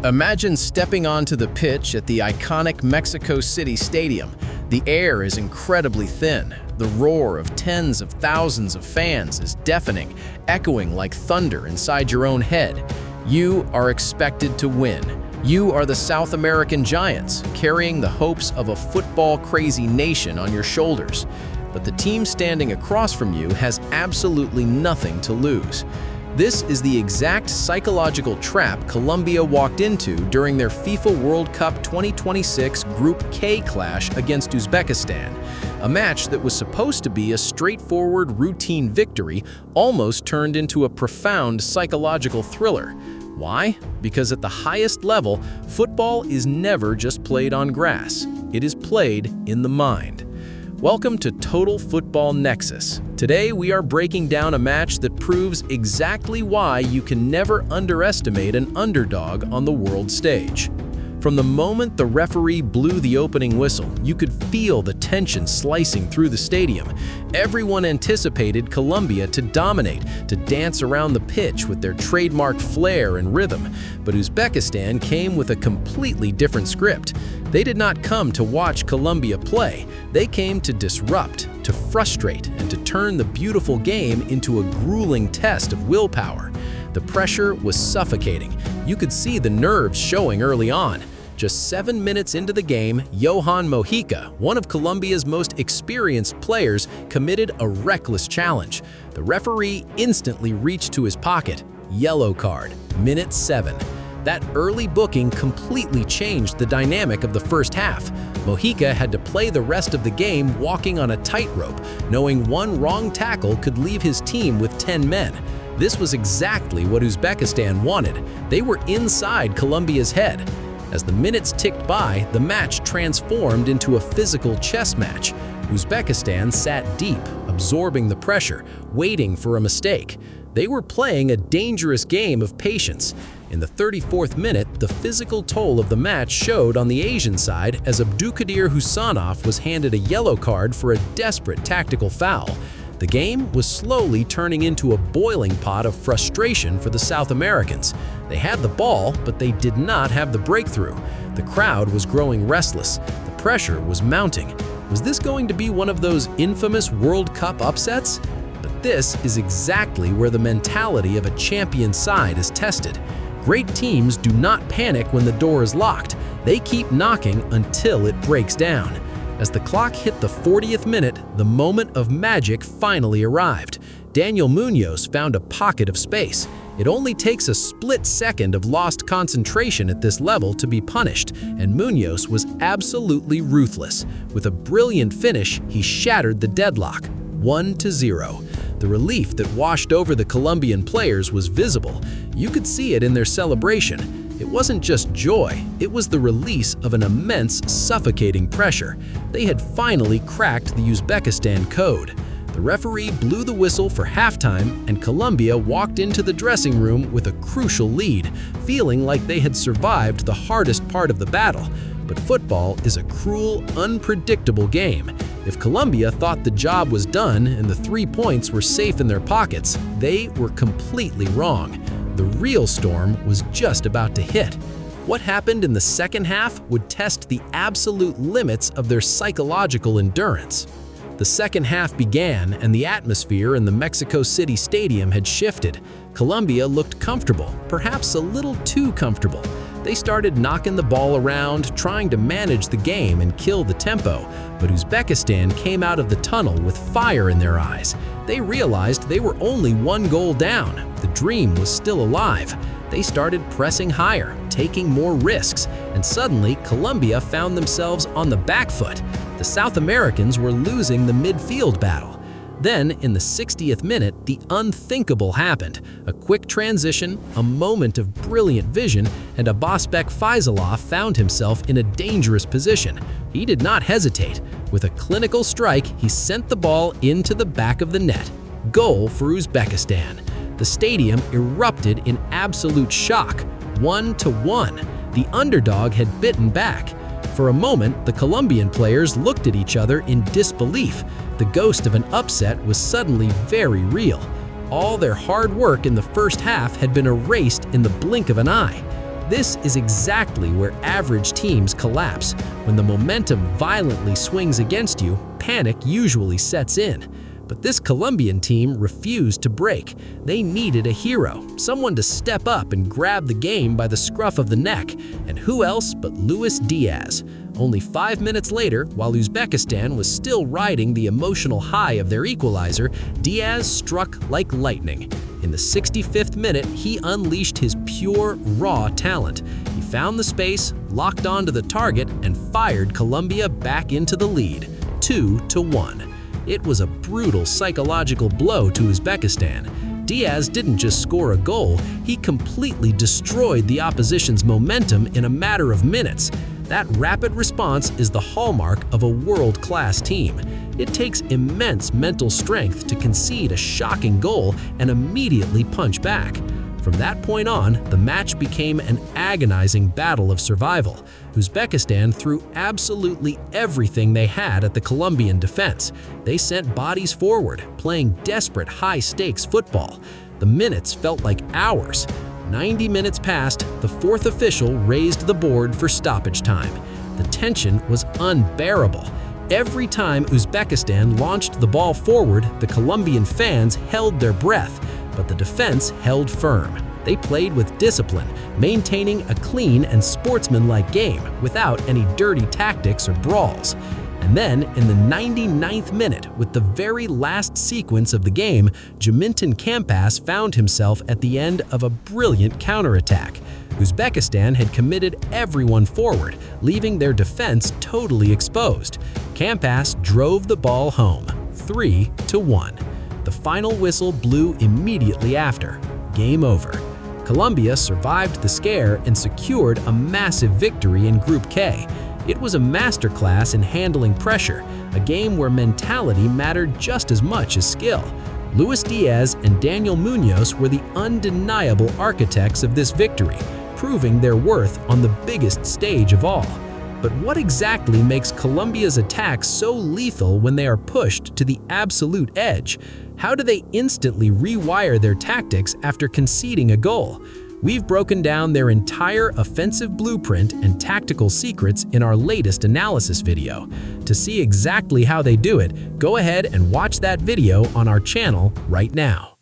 Imagine stepping onto the pitch at the iconic Mexico City Stadium. The air is incredibly thin. The roar of tens of thousands of fans is deafening, echoing like thunder inside your own head. You are expected to win. You are the South American Giants, carrying the hopes of a football-crazy nation on your shoulders. But the team standing across from you has absolutely nothing to lose. This is the exact psychological trap Colombia walked into during their FIFA World Cup 2026 Group K clash against Uzbekistan. A match that was supposed to be a straightforward routine victory almost turned into a profound psychological thriller. Why? Because at the highest level, football is never just played on grass. It is played in the mind. Welcome to Total Football Nexus. Today we are breaking down a match that proves exactly why you can never underestimate an underdog on the world stage. From the moment the referee blew the opening whistle, you could feel the tension slicing through the stadium. Everyone anticipated Colombia to dominate, to dance around the pitch with their trademark flair and rhythm. But Uzbekistan came with a completely different script. They did not come to watch Colombia play. They came to disrupt, to frustrate, and to turn the beautiful game into a grueling test of willpower. The pressure was suffocating. You could see the nerves showing early on. Just 7 minutes into the game, Johan Mojica, one of Colombia's most experienced players, committed a reckless challenge. The referee instantly reached to his pocket. Yellow card, minute 7. That early booking completely changed the dynamic of the first half. Mojica had to play the rest of the game walking on a tightrope, knowing one wrong tackle could leave his team with 10 men. This was exactly what Uzbekistan wanted. They were inside Colombia's head. As the minutes ticked by, the match transformed into a physical chess match. Uzbekistan sat deep, absorbing the pressure, waiting for a mistake. They were playing a dangerous game of patience. In the 34th minute, the physical toll of the match showed on the Asian side as Abdulkadir Husanov was handed a yellow card for a desperate tactical foul. The game was slowly turning into a boiling pot of frustration for the South Americans. They had the ball, but they did not have the breakthrough. The crowd was growing restless. The pressure was mounting. Was this going to be one of those infamous World Cup upsets? But this is exactly where the mentality of a champion side is tested. Great teams do not panic when the door is locked. They keep knocking until it breaks down. As the clock hit the 40th minute, the moment of magic finally arrived. Daniel Muñoz found a pocket of space. It only takes a split second of lost concentration at this level to be punished, and Muñoz was absolutely ruthless. With a brilliant finish, he shattered the deadlock, 1-0. The relief that washed over the Colombian players was visible. You could see it in their celebration. It wasn't just joy, it was the release of an immense, suffocating pressure. They had finally cracked the Uzbekistan code. The referee blew the whistle for halftime, and Colombia walked into the dressing room with a crucial lead, feeling like they had survived the hardest part of the battle. But football is a cruel, unpredictable game. If Colombia thought the job was done and the 3 points were safe in their pockets, they were completely wrong. The real storm was just about to hit. What happened in the second half would test the absolute limits of their psychological endurance. The second half began, and the atmosphere in the Mexico City Stadium had shifted. Colombia looked comfortable, perhaps a little too comfortable. They started knocking the ball around, trying to manage the game and kill the tempo. But Uzbekistan came out of the tunnel with fire in their eyes. They realized they were only 1 goal down. The dream was still alive. They started pressing higher, taking more risks, and suddenly Colombia found themselves on the back foot. The South Americans were losing the midfield battle. Then, in the 60th minute, the unthinkable happened. A quick transition, a moment of brilliant vision, and Abbosbek Fayzullaev found himself in a dangerous position. He did not hesitate. With a clinical strike, he sent the ball into the back of the net. Goal for Uzbekistan. The stadium erupted in absolute shock. 1-1. The underdog had bitten back. For a moment, the Colombian players looked at each other in disbelief. The ghost of an upset was suddenly very real. All their hard work in the first half had been erased in the blink of an eye. This is exactly where average teams collapse. When the momentum violently swings against you, panic usually sets in. But this Colombian team refused to break. They needed a hero, someone to step up and grab the game by the scruff of the neck. And who else but Luis Díaz? Only 5 minutes later, while Uzbekistan was still riding the emotional high of their equalizer, Díaz struck like lightning. In the 65th minute, he unleashed his pure, raw talent. He found the space, locked onto the target, and fired Colombia back into the lead, 2-1. It was a brutal psychological blow to Uzbekistan. Díaz didn't just score a goal, he completely destroyed the opposition's momentum in a matter of minutes. That rapid response is the hallmark of a world-class team. It takes immense mental strength to concede a shocking goal and immediately punch back. From that point on, the match became an agonizing battle of survival. Uzbekistan threw absolutely everything they had at the Colombian defense. They sent bodies forward, playing desperate high-stakes football. The minutes felt like hours. 90 minutes passed, the fourth official raised the board for stoppage time. The tension was unbearable. Every time Uzbekistan launched the ball forward, the Colombian fans held their breath, but the defense held firm. They played with discipline, maintaining a clean and sportsmanlike game without any dirty tactics or brawls. And then, in the 99th minute, with the very last sequence of the game, Jaminton Campaz found himself at the end of a brilliant counterattack. Uzbekistan had committed everyone forward, leaving their defense totally exposed. Campaz drove the ball home, 3-1. The final whistle blew immediately after. Game over. Colombia survived the scare and secured a massive victory in Group K. It was a masterclass in handling pressure, a game where mentality mattered just as much as skill. Luis Díaz and Daniel Muñoz were the undeniable architects of this victory, proving their worth on the biggest stage of all. But what exactly makes Colombia's attacks so lethal when they are pushed to the absolute edge? How do they instantly rewire their tactics after conceding a goal? We've broken down their entire offensive blueprint and tactical secrets in our latest analysis video. To see exactly how they do it, go ahead and watch that video on our channel right now.